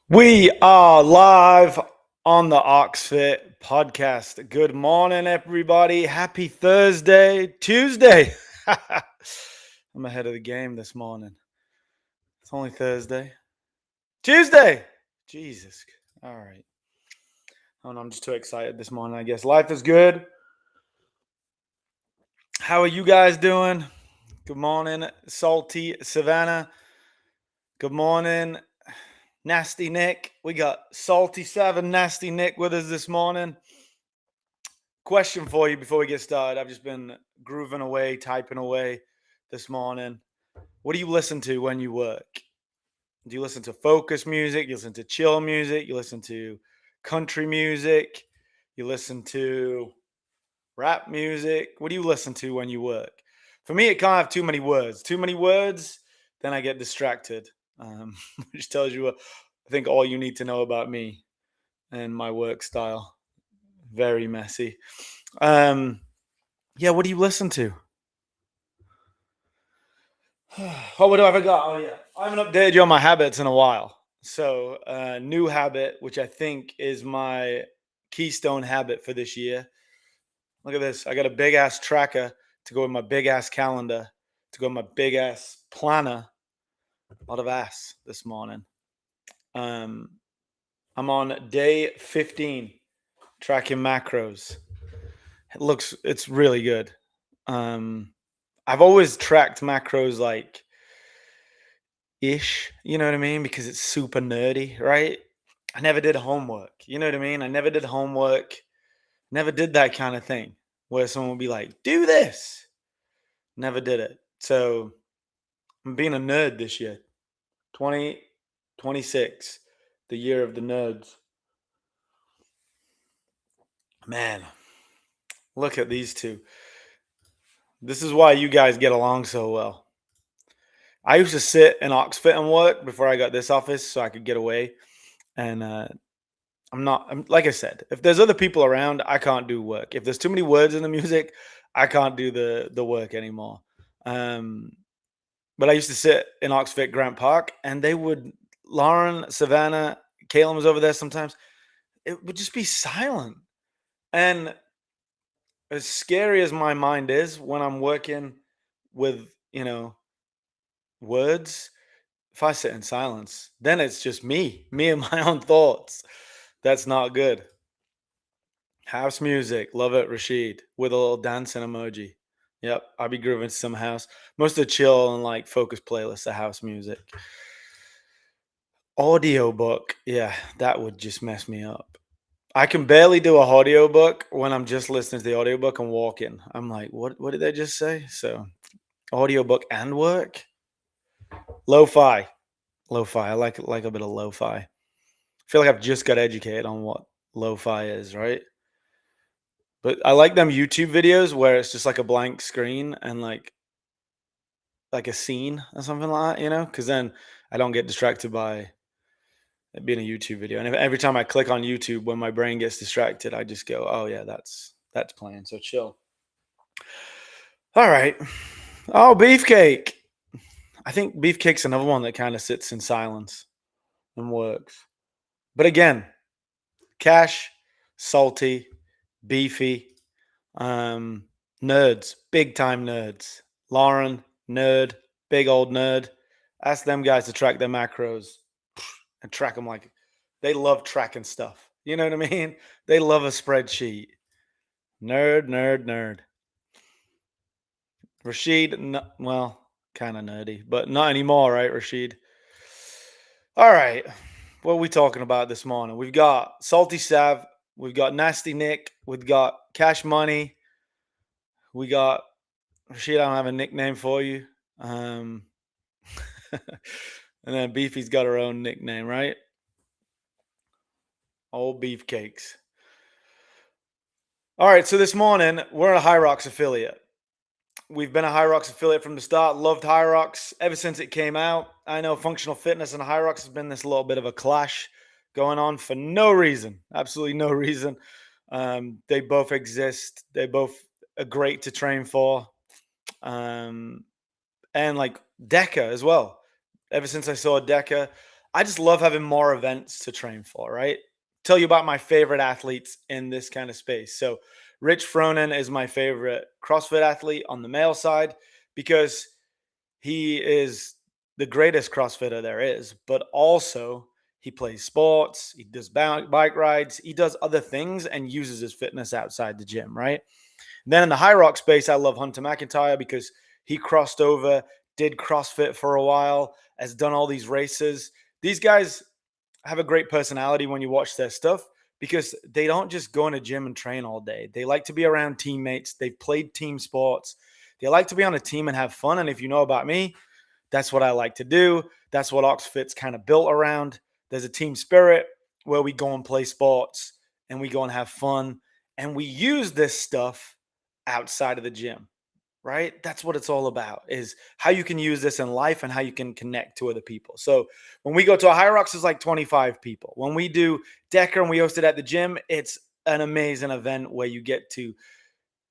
We are live on the OxFit podcast. Good morning, everybody. Happy Tuesday. I'm ahead of the game this morning. It's only Thursday. Tuesday. Jesus. All right. Oh, no, I'm just too excited this morning, I guess. Life is good. How are you guys doing? Good morning, Salty Savannah. Good morning, Nasty Nick. We got Salty 7 Nasty Nick with us this morning. Question for you before we get started. I've just been grooving away, typing away this morning. What do you listen to when you work? Do you listen to focus music? You listen to chill music? You listen to country music? You listen to rap music? What do you listen to when you work? For me, it can't have too many words. Too many words, then I get distracted, which tells you, I think, all you need to know about me and my work style. Very messy. Yeah, what do you listen to? Oh, what do I forgot? Oh, yeah. I haven't updated you on my habits in a while. So, new habit, which I think is my keystone habit for this year. Look at this. I got a big ass tracker to go in my big ass calendar, to go in my big ass planner. A lot of ass this morning. I'm on day 15, tracking macros. It's really good. I've always tracked macros like ish, you know what I mean? Because it's super nerdy, right? I never did homework, you know what I mean? I never did homework, never did that kind of thing where someone would be like, do this. Never did it. So I'm being a nerd this year. 2026, the year of the nerds. Man, look at these two. This is why you guys get along so well. I used to sit in OxFit and work before I got this office so I could get away. And like I said, if there's other people around, I can't do work. If there's too many words in the music, I can't do the work anymore. But I used to sit in Oxford Grant Park, and Lauren, Savannah, Caitlin was over there sometimes. It would just be silent. And as scary as my mind is when I'm working with, words, if I sit in silence, then it's just me and my own thoughts. That's not good. House music, love it, Rashid, with a little dancing emoji. Yep, I'll be grooving to some house. Most of the chill and like focus playlists are house music. Audiobook, yeah, that would just mess me up. I can barely do a audiobook when I'm just listening to the audiobook and walking. I'm like, what did they just say? So audiobook and work? Lo-fi. Lo-fi. I like a bit of lo-fi. I feel like I've just got educated on what lo-fi is, right? But I like them YouTube videos where it's just like a blank screen and like a scene or something like that, because then I don't get distracted by it being a YouTube video. And every time I click on YouTube, when my brain gets distracted, I just go, "Oh yeah, that's playing." So chill. All right. Oh, beefcake. I think beefcake's another one that kind of sits in silence and works. But again, cash, salty, beefy. Nerds, big time nerds. Lauren, nerd, big old nerd. Ask them guys to track their macros and track them like they love tracking stuff. You know what I mean? They love a spreadsheet. Nerd, nerd, nerd. Rashid, well, kind of nerdy, but not anymore, right, Rashid? All right. What are we talking about this morning? We've got Salty Sav, we've got Nasty Nick, we've got Cash Money, we got Rashid. I don't have a nickname for you. And then Beefy's got her own nickname, right? Old beefcakes. All right, so this morning we're a Hyrox affiliate. We've been a Hyrox affiliate from the start. Loved Hyrox ever since it came out. I know functional fitness and Hyrox has been this little bit of a clash going on for no reason, absolutely no reason. They both exist. They both are great to train for, and like Deca as well. Ever since I saw Deca, I just love having more events to train for, right? Tell you about my favorite athletes in this kind of space. So, Rich Fronin is my favorite CrossFit athlete on the male side because he is the greatest CrossFitter there is, but also he plays sports, he does bike rides, he does other things and uses his fitness outside the gym, right? Then in the Hyrox space, I love Hunter McIntyre because he crossed over, did CrossFit for a while, has done all these races. These guys have a great personality when you watch their stuff because they don't just go in a gym and train all day. They like to be around teammates. They've played team sports. They like to be on a team and have fun. And if you know about me, that's what I like to do. That's what OxFit's kind of built around. There's a team spirit where we go and play sports and we go and have fun. And we use this stuff outside of the gym, right? That's what it's all about, is how you can use this in life and how you can connect to other people. So when we go to a Hyrox, it's like 25 people. When we do Decker and we host it at the gym, it's an amazing event where you get to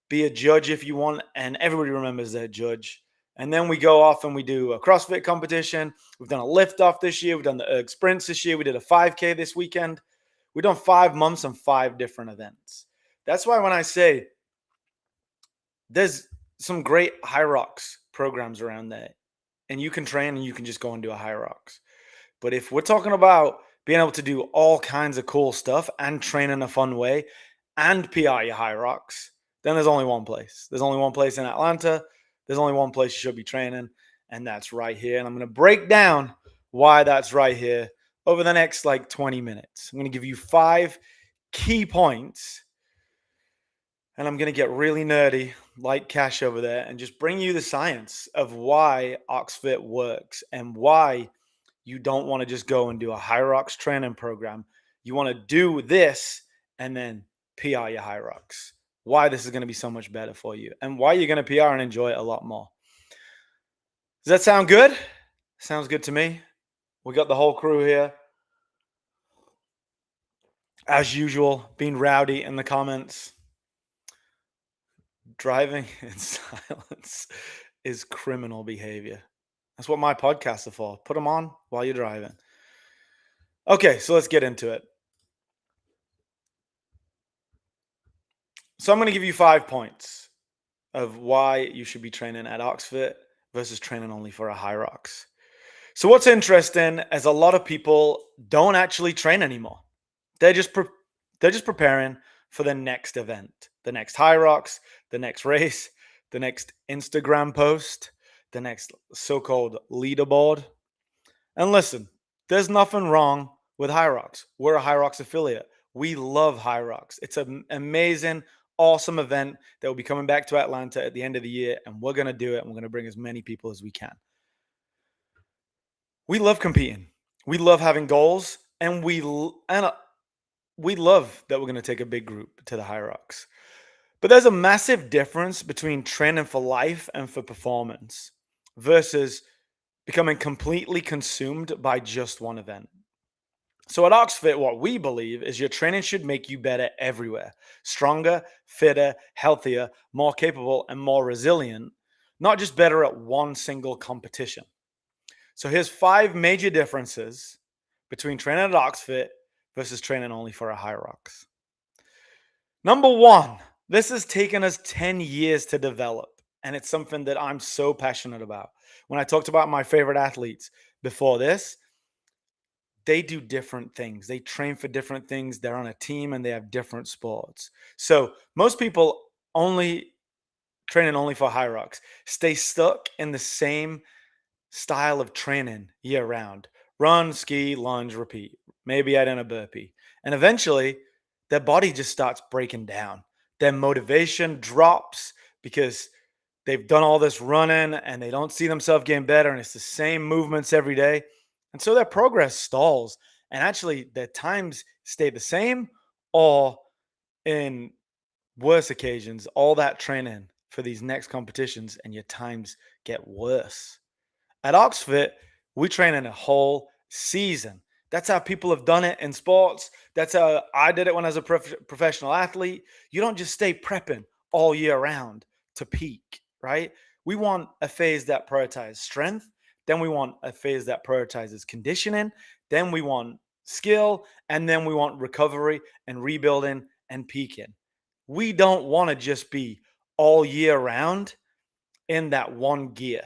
be a judge if you want, and everybody remembers their judge. And then we go off and we do a CrossFit competition. We've done a lift off this year. We've done the erg sprints this year. We did a 5K this weekend. We've done 5 months and 5 different events. That's why when I say there's some great Hyrox programs around there, and you can train and you can just go and do a Hyrox. But if we're talking about being able to do all kinds of cool stuff and train in a fun way and PR your Hyrox, then there's only one place. There's only one place in Atlanta. There's only one place you should be training, and that's right here. And I'm going to break down why that's right here over the next like 20 minutes. I'm going to give you 5 key points, and I'm going to get really nerdy like Cash over there and just bring you the science of why OxFit works and why you don't want to just go and do a Hyrox training program. You want to do this and then PR your Hyrox. Why this is going to be so much better for you and why you're going to PR and enjoy it a lot more. Does that sound good? Sounds good to me. We got the whole crew here. As usual, being rowdy in the comments. Driving in silence is criminal behavior. That's what my podcasts are for. Put them on while you're driving. Okay, so let's get into it. So I'm going to give you 5 points of why you should be training at OxFit versus training only for a Hyrox. So what's interesting is a lot of people don't actually train anymore. They're just preparing for the next event, the next Hyrox, the next race, the next Instagram post, the next so-called leaderboard. And listen, there's nothing wrong with Hyrox. We're a Hyrox affiliate. We love Hyrox. It's an amazing, awesome event that will be coming back to Atlanta at the end of the year, and we're going to do it, and we're going to bring as many people as we can. We love competing. We love having goals, and we love that we're going to take a big group to the Hyrox. But there's a massive difference between training for life and for performance versus becoming completely consumed by just one event. So at OxFit, what we believe is your training should make you better everywhere. Stronger, fitter, healthier, more capable, and more resilient, not just better at one single competition. So here's 5 major differences between training at OxFit versus training only for a Hyrox. Number 1, this has taken us 10 years to develop, and it's something that I'm so passionate about. When I talked about my favorite athletes before this, they do different things. They train for different things. They're on a team and they have different sports. So most people only training only for Hyrox stay stuck in the same style of training year round. Run, ski, lunge, repeat. Maybe add in a burpee. And eventually their body just starts breaking down. Their motivation drops because they've done all this running and they don't see themselves getting better, and it's the same movements every day. And so their progress stalls, and actually their times stay the same, or in worse occasions, all that training for these next competitions and your times get worse. At OxFit, we train in a whole season. That's how people have done it in sports. That's how I did it when I was a professional athlete. You don't just stay prepping all year round to peak, right? We want a phase that prioritizes strength, Then we want a phase that prioritizes conditioning. Then we want skill. And then we want recovery and rebuilding and peaking. We don't want to just be all year round in that one gear.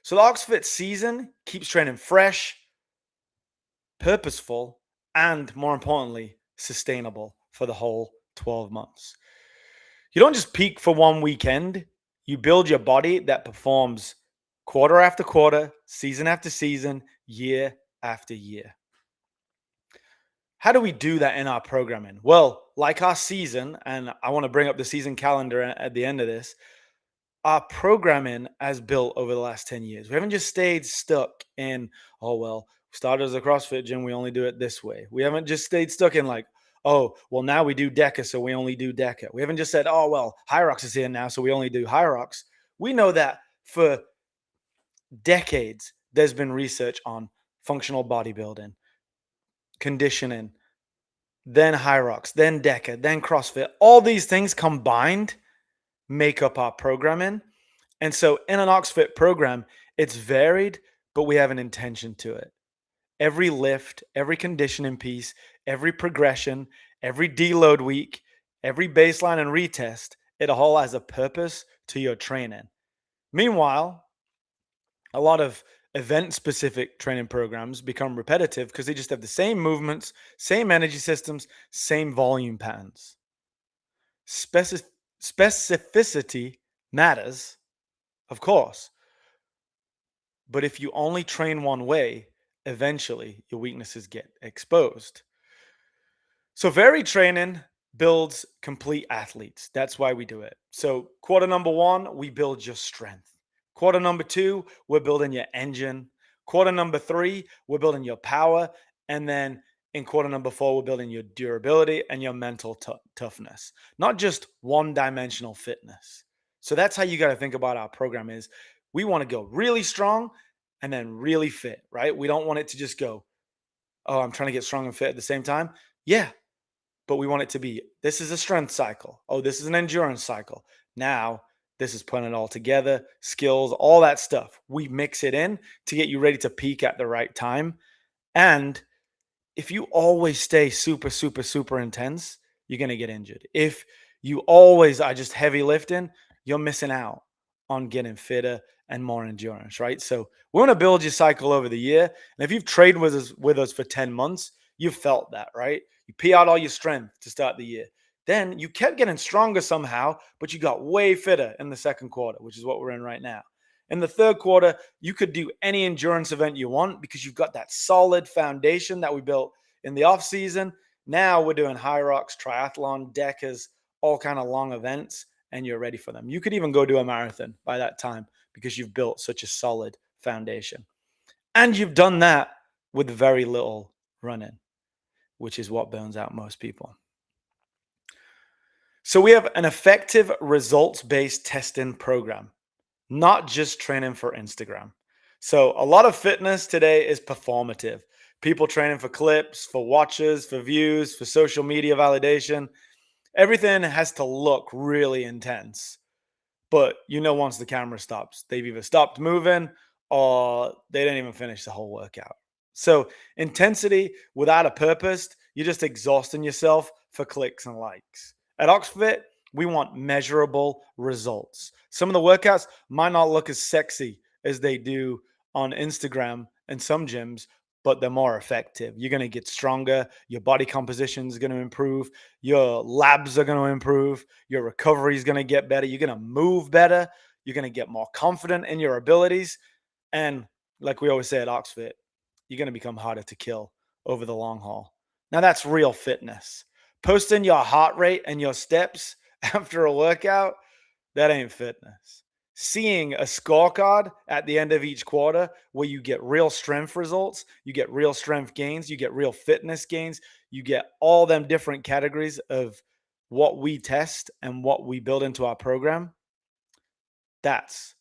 So the OxFit season keeps training fresh, purposeful, and more importantly, sustainable for the whole 12 months. You don't just peak for one weekend, you build your body that performs quarter after quarter, season after season, year after year. How do we do that in our programming? Well, like our season, and I want to bring up the season calendar at the end of this, our programming has built over the last 10 years. We haven't just stayed stuck in, oh, well, we started as a CrossFit gym, we only do it this way. We haven't just stayed stuck in like, oh, well, now we do DECA, so we only do DECA. We haven't just said, oh, well, Hyrox is here now, so we only do Hyrox. We know that for decades, there's been research on functional bodybuilding, conditioning, then Hyrox, then DECA, then CrossFit. All these things combined make up our programming. And so in an OxFit program, it's varied, but we have an intention to it. Every lift, every conditioning piece, every progression, every deload week, every baseline and retest, it all has a purpose to your training. Meanwhile, a lot of event-specific training programs become repetitive because they just have the same movements, same energy systems, same volume patterns. Specificity matters, of course. But if you only train one way, eventually your weaknesses get exposed. So varied training builds complete athletes. That's why we do it. So quarter number one, we build your strength. Quarter number two, we're building your engine. Quarter number three, we're building your power. And then in quarter number four, we're building your durability and your mental toughness, not just one-dimensional fitness. So that's how you got to think about our program is we want to go really strong and then really fit, right? We don't want it to just go, oh, I'm trying to get strong and fit at the same time. Yeah, but we want it to be, this is a strength cycle. Oh, this is an endurance cycle. Now, this is putting it all together, skills, all that stuff. We mix it in to get you ready to peak at the right time. And if you always stay super, super, super intense, you're going to get injured. If you always are just heavy lifting, you're missing out on getting fitter and more endurance, right? So we want to build your cycle over the year. And if you've trained with us for 10 months, you've felt that, right? You pee out all your strength to start the year. Then you kept getting stronger somehow, but you got way fitter in the second quarter, which is what we're in right now. In the third quarter, you could do any endurance event you want because you've got that solid foundation that we built in the off season. Now we're doing Hyrox, triathlon, DECAs, all kind of long events, and you're ready for them. You could even go do a marathon by that time because you've built such a solid foundation. And you've done that with very little running, which is what burns out most people. So we have an effective results-based testing program, not just training for Instagram. So a lot of fitness today is performative. People training for clips, for watches, for views, for social media validation. Everything has to look really intense. But once the camera stops, they've either stopped moving or they didn't even finish the whole workout. So intensity without a purpose, you're just exhausting yourself for clicks and likes. At OxFit, we want measurable results. Some of the workouts might not look as sexy as they do on Instagram and some gyms, but they're more effective. You're going to get stronger. Your body composition is going to improve. Your labs are going to improve. Your recovery is going to get better. You're going to move better. You're going to get more confident in your abilities. And like we always say at OxFit, you're going to become harder to kill over the long haul. Now that's real fitness. Posting your heart rate and your steps after a workout, that ain't fitness. Seeing a scorecard at the end of each quarter where you get real strength results, you get real strength gains, you get real fitness gains, you get all them different categories of what we test and what we build into our program, that's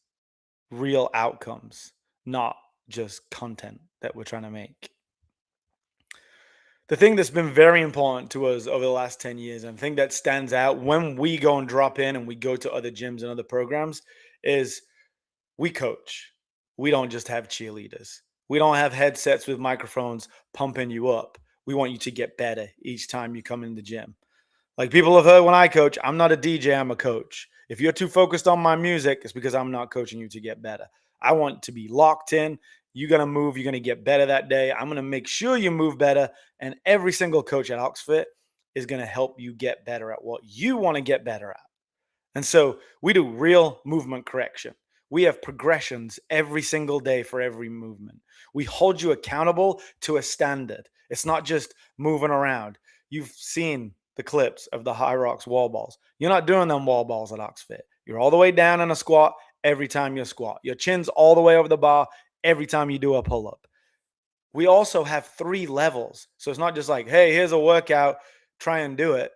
real outcomes, not just content that we're trying to make. The thing that's been very important to us over the last 10 years, and the thing that stands out when we go and drop in and we go to other gyms and other programs, is we coach. We don't just have cheerleaders. We don't have headsets with microphones pumping you up. We want you to get better each time you come in the gym. Like people have heard when I coach, I'm not a DJ, I'm a coach. If you're too focused on my music, it's because I'm not coaching you to get better. I want to be locked in. You're going to move, you're going to get better that day. I'm going to make sure you move better. And every single coach at OxFit is going to help you get better at what you want to get better at. And so we do real movement correction. We have progressions every single day for every movement. We hold you accountable to a standard. It's not just moving around. You've seen the clips of the Hyrox wall balls. You're not doing them wall balls at OxFit. You're all the way down in a squat every time you squat. Your chin's all the way over the bar every time you do a pull up. We also have 3 levels. So it's not just like, hey, here's a workout, try and do it.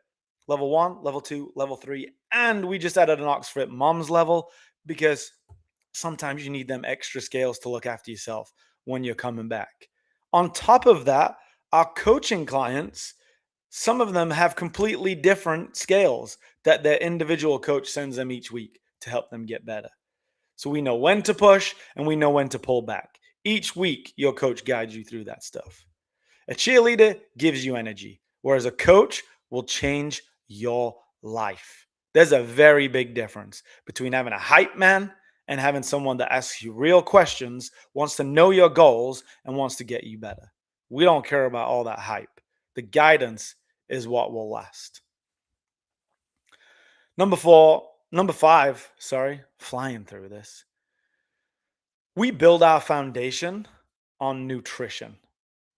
Level 1, level 2, level 3. And we just added an OxFit Moms level because sometimes you need them extra scales to look after yourself when you're coming back. On top of that, our coaching clients, some of them have completely different scales that their individual coach sends them each week to help them get better. So we know when to push and we know when to pull back. Each week, your coach guides you through that stuff. A cheerleader gives you energy, whereas a coach will change your life. There's a very big difference between having a hype man and having someone that asks you real questions, wants to know your goals, and wants to get you better. We don't care about all that hype. The guidance is what will last. Number five, flying through this. We build our foundation on nutrition.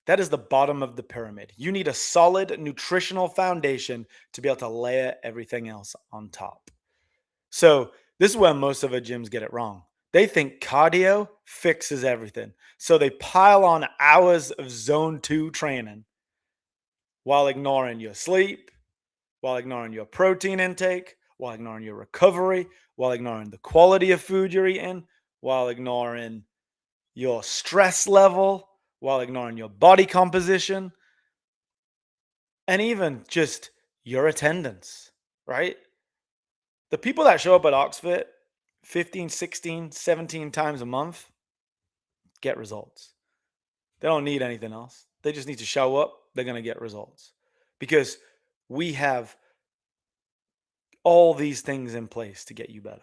That is the bottom of the pyramid. You need a solid nutritional foundation to be able to layer everything else on top. So, this is where most of our gyms get it wrong. They think cardio fixes everything. So, they pile on hours of zone 2 training while ignoring your sleep, while ignoring your protein intake, while ignoring your recovery, while ignoring the quality of food you're eating, while ignoring your stress level, while ignoring your body composition, and even just your attendance, right? The people that show up at OxFit 15, 16, 17 times a month get results. They don't need anything else. They just need to show up. They're going to get results because we have all these things in place to get you better.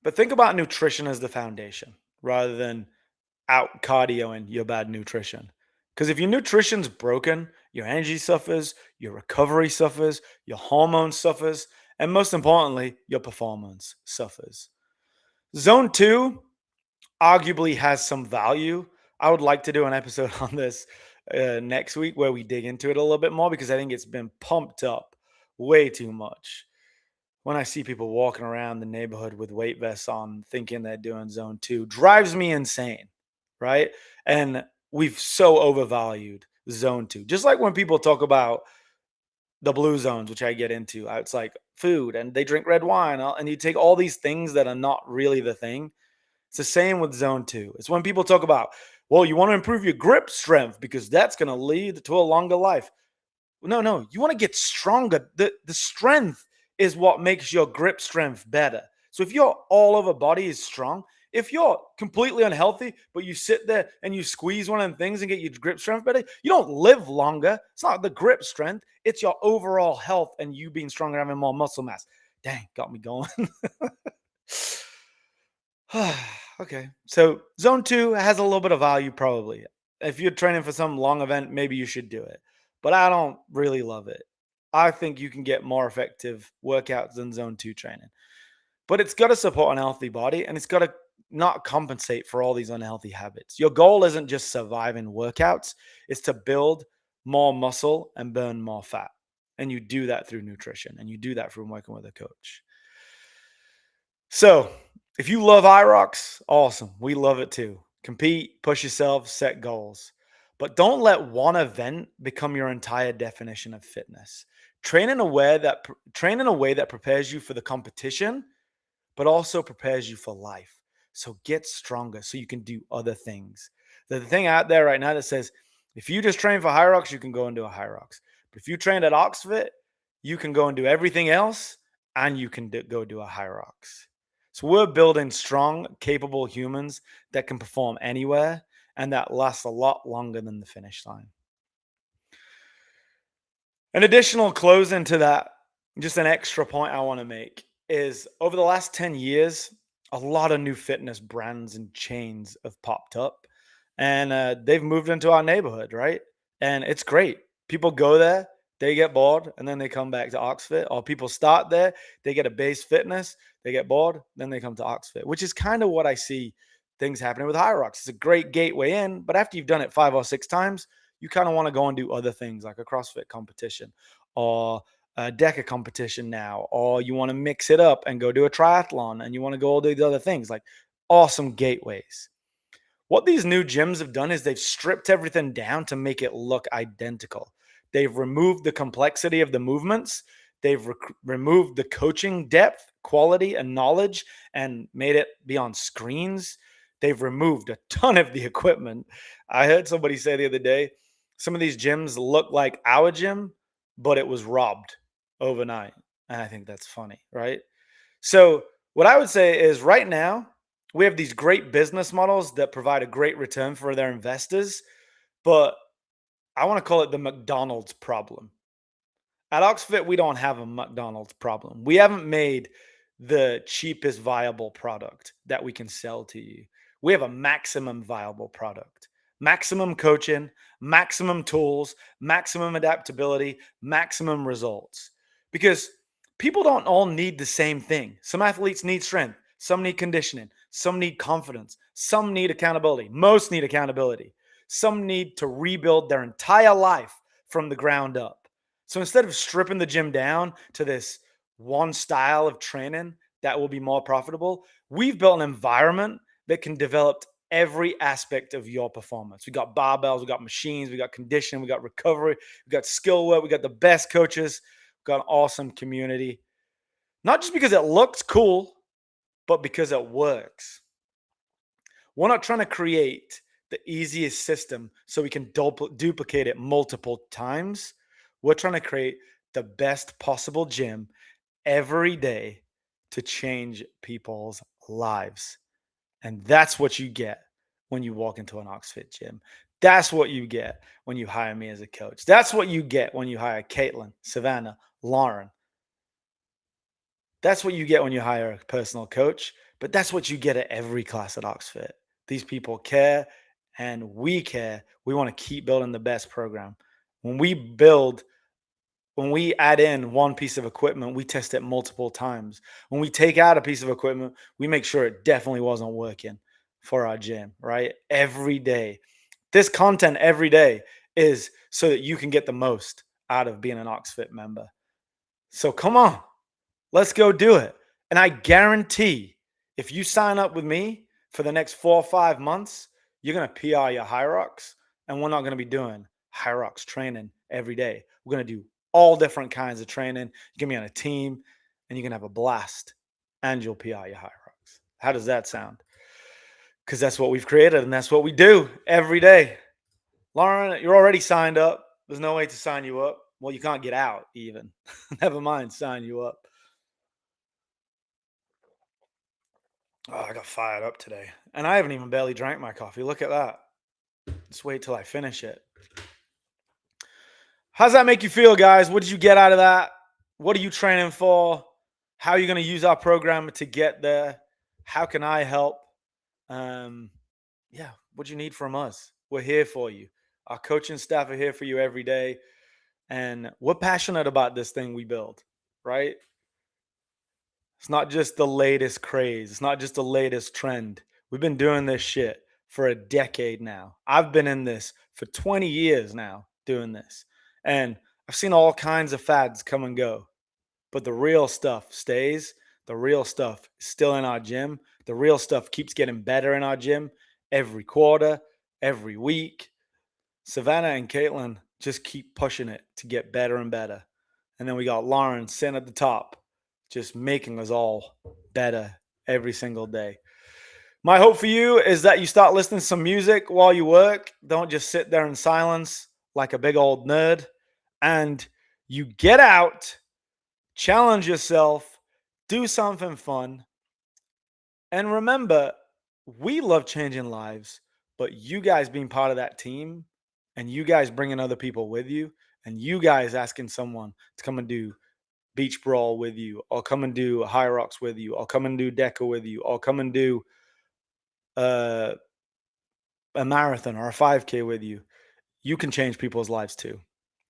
But think about nutrition as the foundation rather than out cardioing your bad nutrition. Because if your nutrition's broken, your energy suffers, your recovery suffers, your hormones suffers, and most importantly, your performance suffers. Zone 2 arguably has some value. I would like to do an episode on this next week where we dig into it a little bit more because I think it's been pumped up way too much. When I see people walking around the neighborhood with weight vests on thinking they're doing zone 2, drives me insane, right? And we've so overvalued zone 2. Just like when people talk about the blue zones, which I get into, it's like food and they drink red wine, and you take all these things that are not really the thing. It's the same with zone 2. It's when people talk about, well, you want to improve your grip strength because that's going to lead to a longer life. No, you want to get stronger. The strength is what makes your grip strength better. So if your all over body is strong, if you're completely unhealthy, but you sit there and you squeeze one of them things and get your grip strength better, you don't live longer. It's not the grip strength, it's your overall health and you being stronger, having more muscle mass. Dang, got me going. Okay. So zone 2 has a little bit of value, probably. If you're training for some long event, maybe you should do it. But I don't really love it. I think you can get more effective workouts than zone 2 training. But it's got to support an healthy body and it's got to not compensate for all these unhealthy habits. Your goal isn't just surviving workouts, it's to build more muscle and burn more fat. And you do that through nutrition and you do that from working with a coach. So, if you love Hyrox, awesome. We love it too. Compete, push yourself, set goals. But don't let one event become your entire definition of fitness. Train in a way that prepares you for the competition, but also prepares you for life. So get stronger so you can do other things. There's the thing out there right now that says if you just train for Hyrox, you can go and do a Hyrox. But if you train at OxFit, you can go and do everything else and you can go do a Hyrox. So we're building strong, capable humans that can perform anywhere and that last a lot longer than the finish line. An additional closing to that, just an extra point I want to make is over the last 10 years, a lot of new fitness brands and chains have popped up and they've moved into our neighborhood, right? And it's great. People go there, they get bored, and then they come back to OxFit. Or people start there, they get a base fitness, they get bored, then they come to OxFit, which is kind of what I see things happening with Hyrox. It's a great gateway in, but after you've done it 5 or 6 times, you kind of want to go and do other things like a CrossFit competition or a DECA competition now, or you want to mix it up and go do a triathlon and you want to go all these other things like awesome gateways. What these new gyms have done is they've stripped everything down to make it look identical. They've removed the complexity of the movements. They've removed the coaching depth, quality, and knowledge and made it be on screens. They've removed a ton of the equipment. I heard somebody say the other day, some of these gyms look like our gym, but it was robbed overnight. And I think that's funny, right? So, what I would say is right now, we have these great business models that provide a great return for their investors, but I want to call it the McDonald's problem. At Oxfit, we don't have a McDonald's problem. We haven't made the cheapest viable product that we can sell to you. We have a maximum viable product, maximum coaching, maximum tools, maximum adaptability, maximum results. Because people don't all need the same thing. Some athletes need strength, some need conditioning, some need confidence, some need accountability, most need accountability, some need to rebuild their entire life from the ground up. So instead of stripping the gym down to this one style of training that will be more profitable, we've built an environment that can develop every aspect of your performance. We got barbells, we got machines, we got conditioning, we got recovery, we got skill work, we got the best coaches, we got an awesome community. Not just because it looks cool, but because it works. We're not trying to create the easiest system so we can duplicate it multiple times. We're trying to create the best possible gym every day to change people's lives. And that's what you get when you walk into an OxFit gym. That's what you get when you hire me as a coach. That's what you get when you hire Caitlin, Savannah, Lauren. That's what you get when you hire a personal coach, but that's what you get at every class at OxFit. These people care and we care. We want to keep building the best program. When we add in one piece of equipment, we test it multiple times. When we take out a piece of equipment, we make sure it definitely wasn't working for our gym, right? Every day. This content every day is so that you can get the most out of being an OxFit member. So come on, let's go do it. And I guarantee if you sign up with me for the next 4 or 5 months, you're going to PR your Hyrox, and we're not going to be doing Hyrox training every day. We're going to do all different kinds of training. You're going to be on a team, and you're going to have a blast, and you'll PR your Hyrox. How does that sound? Because that's what we've created, and that's what we do every day. Lauren, you're already signed up. There's no way to sign you up. Well, you can't get out even. Never mind sign you up. Oh, I got fired up today. And I haven't even barely drank my coffee. Look at that. Just wait till I finish it. How's that make you feel, guys? What did you get out of that? What are you training for? How are you going to use our program to get there? How can I help? Yeah, what do you need from us? We're here for you. Our coaching staff are here for you every day. And we're passionate about this thing we build, right? It's not just the latest craze. It's not just the latest trend. We've been doing this shit for a decade now. I've been in this for 20 years now doing this. And I've seen all kinds of fads come and go. But the real stuff stays. The real stuff is still in our gym. The real stuff keeps getting better in our gym every quarter, every week. Savannah and Caitlin just keep pushing it to get better and better. And then we got Lauren sitting at the top, just making us all better every single day. My hope for you is that you start listening to some music while you work. Don't just sit there in silence like a big old nerd. And you get out, challenge yourself, do something fun, And remember, we love changing lives, but you guys being part of that team and you guys bringing other people with you and you guys asking someone to come and do beach brawl with you or come and do Hyrox with you or come and do Deca with you or come and do uh, a marathon or a 5K with you, you can change people's lives too.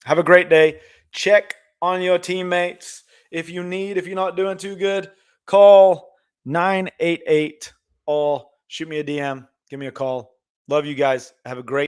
Have a great day. Check on your teammates. If you're not doing too good, call 988 or shoot me a DM. Give me a call. Love you guys. Have a great